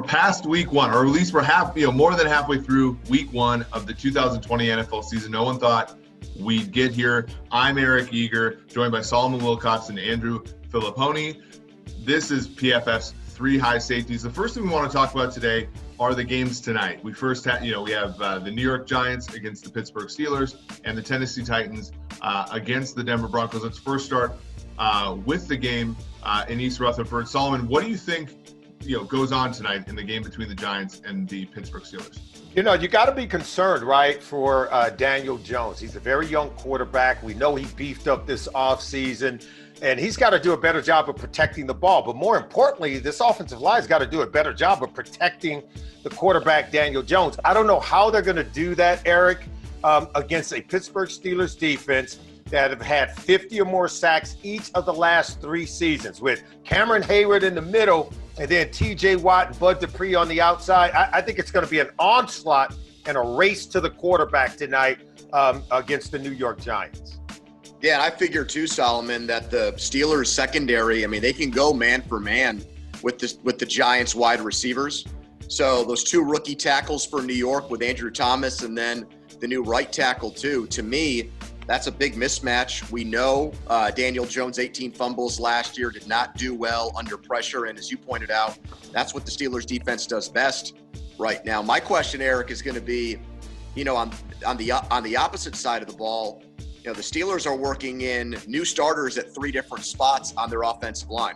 past week one, or at least we're more than halfway through week one of the 2020 NFL season. No one thought we'd get here. I'm Eric Eager, joined by Solomon Wilcots and Andrew Fillipponi. This is PFF's Three High Safeties. The first thing we want to talk about today are the games tonight. We first have, we have the New York Giants against the Pittsburgh Steelers and the Tennessee Titans against the Denver Broncos. Let's first start with the game in East Rutherford. Solomon, what do you think goes on tonight in the game between the Giants and the Pittsburgh Steelers? You got to be concerned, right, for Daniel Jones. He's a very young quarterback. We know he beefed up this offseason, and he's got to do a better job of protecting the ball. But more importantly, this offensive line's got to do a better job of protecting the quarterback, Daniel Jones. I don't know how they're going to do that, Eric, against a Pittsburgh Steelers defense that have had 50 or more sacks each of the last 3 seasons, with Cameron Hayward in the middle and then T.J. Watt and Bud Dupree on the outside. I think it's going to be an onslaught and a race to the quarterback tonight against the New York Giants. Yeah, and I figure too, Solomon, that the Steelers secondary, they can go man for man with the Giants wide receivers. So those 2 rookie tackles for New York with Andrew Thomas and then the new right tackle too, to me, that's a big mismatch. We know Daniel Jones, 18 fumbles last year, did not do well under pressure. And as you pointed out, that's what the Steelers defense does best right now. My question, Eric, is going to be, on the opposite side of the ball, the Steelers are working in new starters at 3 different spots on their offensive line.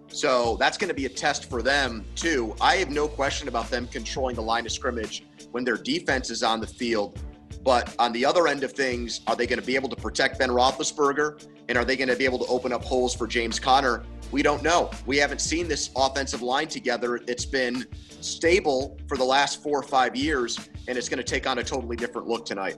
So that's going to be a test for them too. I have no question about them controlling the line of scrimmage when their defense is on the field. But on the other end of things, are they going to be able to protect Ben Roethlisberger? And are they going to be able to open up holes for James Conner? We don't know. We haven't seen this offensive line together. It's been stable for the last 4 or 5 years, and it's going to take on a totally different look tonight.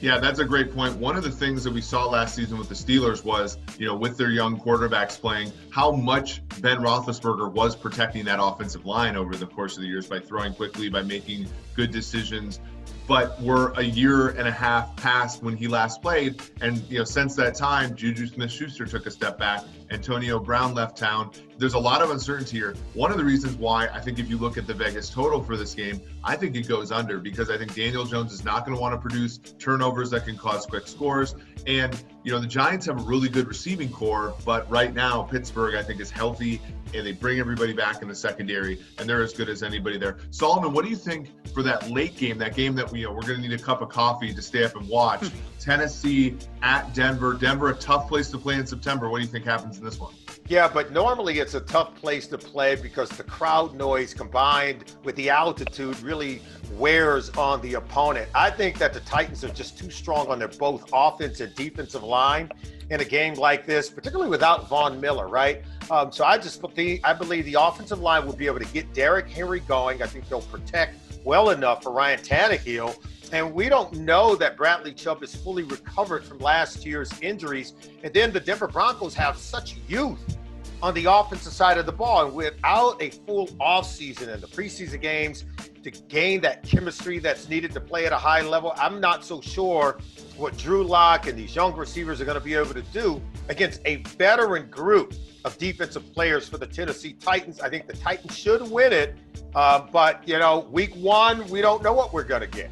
Yeah, that's a great point. One of the things that we saw last season with the Steelers was, with their young quarterbacks playing, how much Ben Roethlisberger was protecting that offensive line over the course of the years by throwing quickly, by making good decisions. But we're a year and a half past when he last played. And, since that time, Juju Smith-Schuster took a step back. Antonio Brown left town. There's a lot of uncertainty here. One of the reasons why I think if you look at the Vegas total for this game, I think it goes under, because I think Daniel Jones is not going to want to produce turnovers that can cause quick scores. And, the Giants have a really good receiving core, but right now Pittsburgh, I think, is healthy, and they bring everybody back in the secondary, and they're as good as anybody there. Solomon, what do you think for that late game, that game that we're going to need a cup of coffee to stay up and watch? Tennessee at Denver. Denver, a tough place to play in September. What do you think happens in this one? Yeah, but normally it's a tough place to play because the crowd noise combined with the altitude really wears on the opponent. I think that the Titans are just too strong on their both offense and defensive line in a game like this, particularly without Von Miller, right? So I believe the offensive line will be able to get Derrick Henry going. I think they'll protect well enough for Ryan Tannehill. And we don't know that Bradley Chubb is fully recovered from last year's injuries. And then the Denver Broncos have such youth on the offensive side of the ball. And without a full offseason and the preseason games to gain that chemistry that's needed to play at a high level, I'm not so sure what Drew Lock and these young receivers are going to be able to do against a veteran group of defensive players for the Tennessee Titans. I think the Titans should win it. But, week one, we don't know what we're going to get.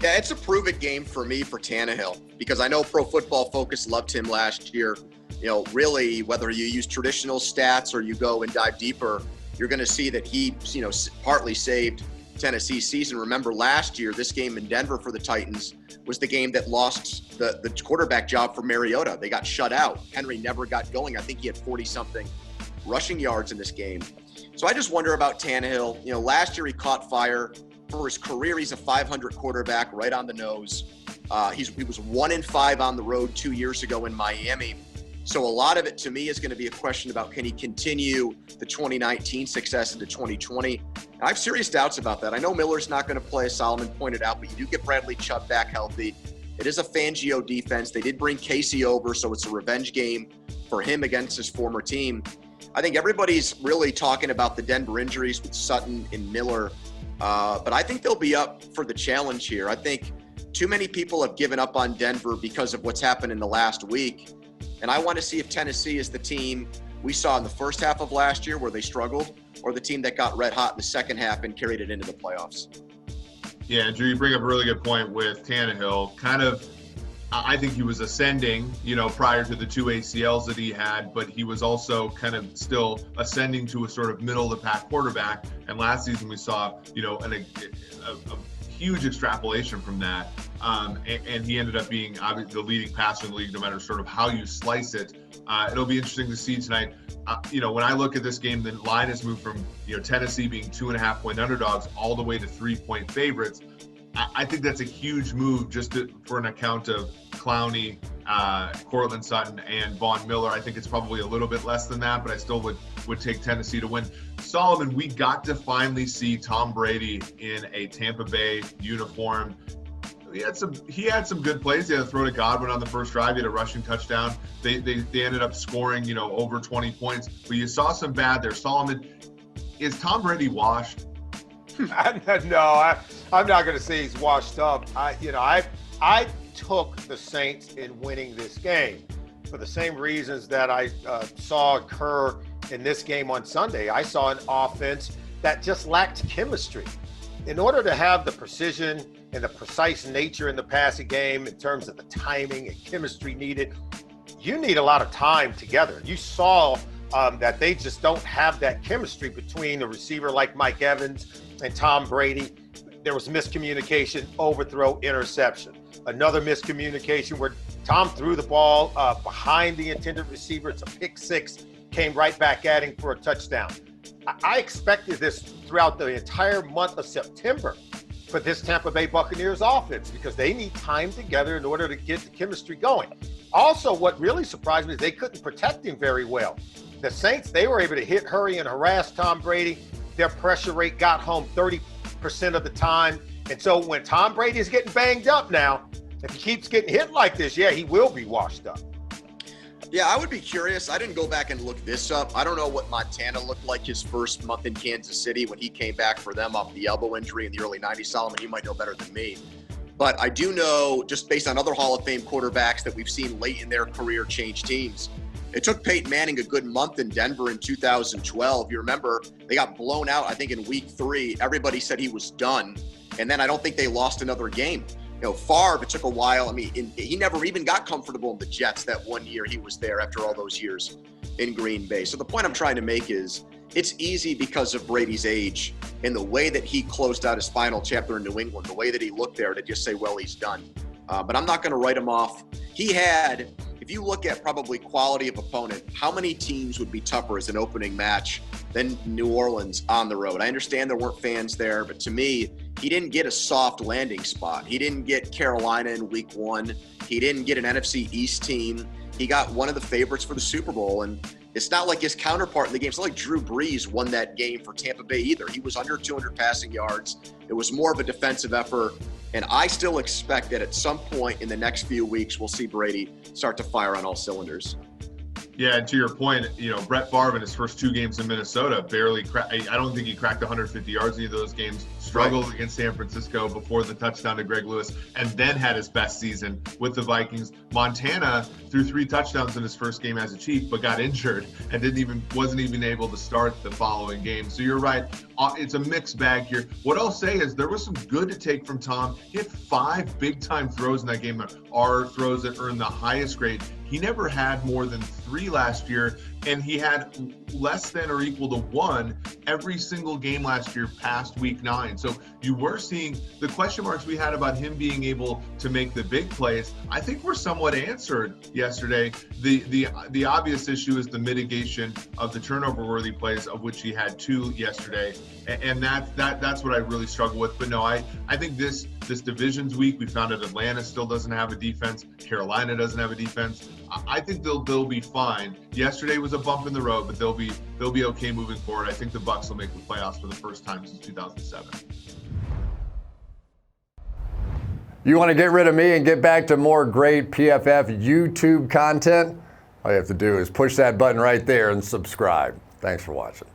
Yeah, it's a prove-it game for me for Tannehill, because I know Pro Football Focus loved him last year. Really, whether you use traditional stats or you go and dive deeper, you're going to see that he, partly saved Tennessee's season. Remember last year, this game in Denver for the Titans was the game that lost the quarterback job for Mariota. They got shut out. Henry never got going. I think he had 40-something rushing yards in this game. So I just wonder about Tannehill. Last year he caught fire. For his career, he's a 500 quarterback, right on the nose. He was 1-5 on the road 2 years ago in Miami. So a lot of it to me is going to be a question about, can he continue the 2019 success into 2020? And I have serious doubts about that. I know Miller's not going to play, as Solomon pointed out, but you do get Bradley Chubb back healthy. It is a Fangio defense. They did bring Casey over, so it's a revenge game for him against his former team. I think everybody's really talking about the Denver injuries with Sutton and Miller. But I think they'll be up for the challenge here. I think too many people have given up on Denver because of what's happened in the last week. And I want to see if Tennessee is the team we saw in the first half of last year where they struggled, or the team that got red hot in the second half and carried it into the playoffs. Yeah, Drew, you bring up a really good point with Tannehill. I think he was ascending, prior to the 2 ACLs that he had, but he was also kind of still ascending to a sort of middle of the pack quarterback. And last season we saw, a huge extrapolation from that. And he ended up being the leading passer in the league, no matter sort of how you slice it. It'll be interesting to see tonight. When I look at this game, the line has moved from, Tennessee being 2.5-point underdogs all the way to 3-point favorites. I think that's a huge move for an account of Clowney, Cortland Sutton, and Von Miller. I think it's probably a little bit less than that, but I still would take Tennessee to win. Solomon, we got to finally see Tom Brady in a Tampa Bay uniform. He had some good plays. He had a throw to Godwin on the first drive. He had a rushing touchdown. They ended up scoring, over 20 points. But you saw some bad there. Solomon, is Tom Brady washed? No, I'm not going to say he's washed up. I took the Saints in winning this game for the same reasons that I saw occur in this game on Sunday. I saw an offense that just lacked chemistry. In order to have the precision and the precise nature in the passing game in terms of the timing and chemistry needed, you need a lot of time together. You saw that they just don't have that chemistry between a receiver like Mike Evans and Tom Brady. There was miscommunication, overthrow, interception. Another miscommunication where Tom threw the ball behind the intended receiver. It's a pick six, came right back at him for a touchdown. I expected this throughout the entire month of September for this Tampa Bay Buccaneers offense because they need time together in order to get the chemistry going. Also, what really surprised me is they couldn't protect him very well. The Saints, they were able to hit, hurry, and harass Tom Brady. Their pressure rate got home 30% of the time. And so when Tom Brady is getting banged up now, if he keeps getting hit like this, he will be washed up. Yeah, I would be curious. I didn't go back and look this up. I don't know what Montana looked like his first month in Kansas City when he came back for them off the elbow injury in the early 90s. Solomon, you might know better than me. But I do know, just based on other Hall of Fame quarterbacks that we've seen late in their career change teams, it took Peyton Manning a good month in Denver in 2012. You remember, they got blown out, I think, in week 3. Everybody said he was done. And then I don't think they lost another game. Favre, it took a while. I mean, he never even got comfortable in the Jets that one year he was there after all those years in Green Bay. So the point I'm trying to make is it's easy because of Brady's age and the way that he closed out his final chapter in New England, the way that he looked there to just say, well, he's done. But I'm not going to write him off. He had, if you look at probably quality of opponent, how many teams would be tougher as an opening match than New Orleans on the road? I understand there weren't fans there, but to me, he didn't get a soft landing spot. He didn't get Carolina in week 1. He didn't get an NFC East team. He got one of the favorites for the Super Bowl. And it's not like his counterpart in the game. It's not like Drew Brees won that game for Tampa Bay either. He was under 200 passing yards. It was more of a defensive effort. And I still expect that at some point in the next few weeks, we'll see Brady start to fire on all cylinders. Yeah, and to your point, Brett Favre in his first 2 games in Minnesota barely I don't think he cracked 150 yards in either of those games. Struggled against San Francisco before the touchdown to Greg Lewis, and then had his best season with the Vikings. Montana threw 3 touchdowns in his first game as a Chief, but got injured and wasn't even able to start the following game. So you're right. It's a mixed bag here. What I'll say is there was some good to take from Tom. He had 5 big-time throws in that game that are throws that earned the highest grade. He never had more than 3 last year, and he had less than or equal to 1 every single game last year past week 9. So you were seeing the question marks we had about him being able to make the big plays. I think were somewhat answered yesterday. The obvious issue is the mitigation of the turnover-worthy plays, of which he had 2 yesterday, and that's what I really struggle with. But no, I think this divisions week, we found out Atlanta still doesn't have a defense. Carolina doesn't have a defense. I think they'll be fine. Yesterday was a bump in the road, but they'll be okay moving forward. I think the Bucs will make the playoffs for the first time since 2007. You want to get rid of me and get back to more great PFF YouTube content? All you have to do is push that button right there and subscribe. Thanks for watching.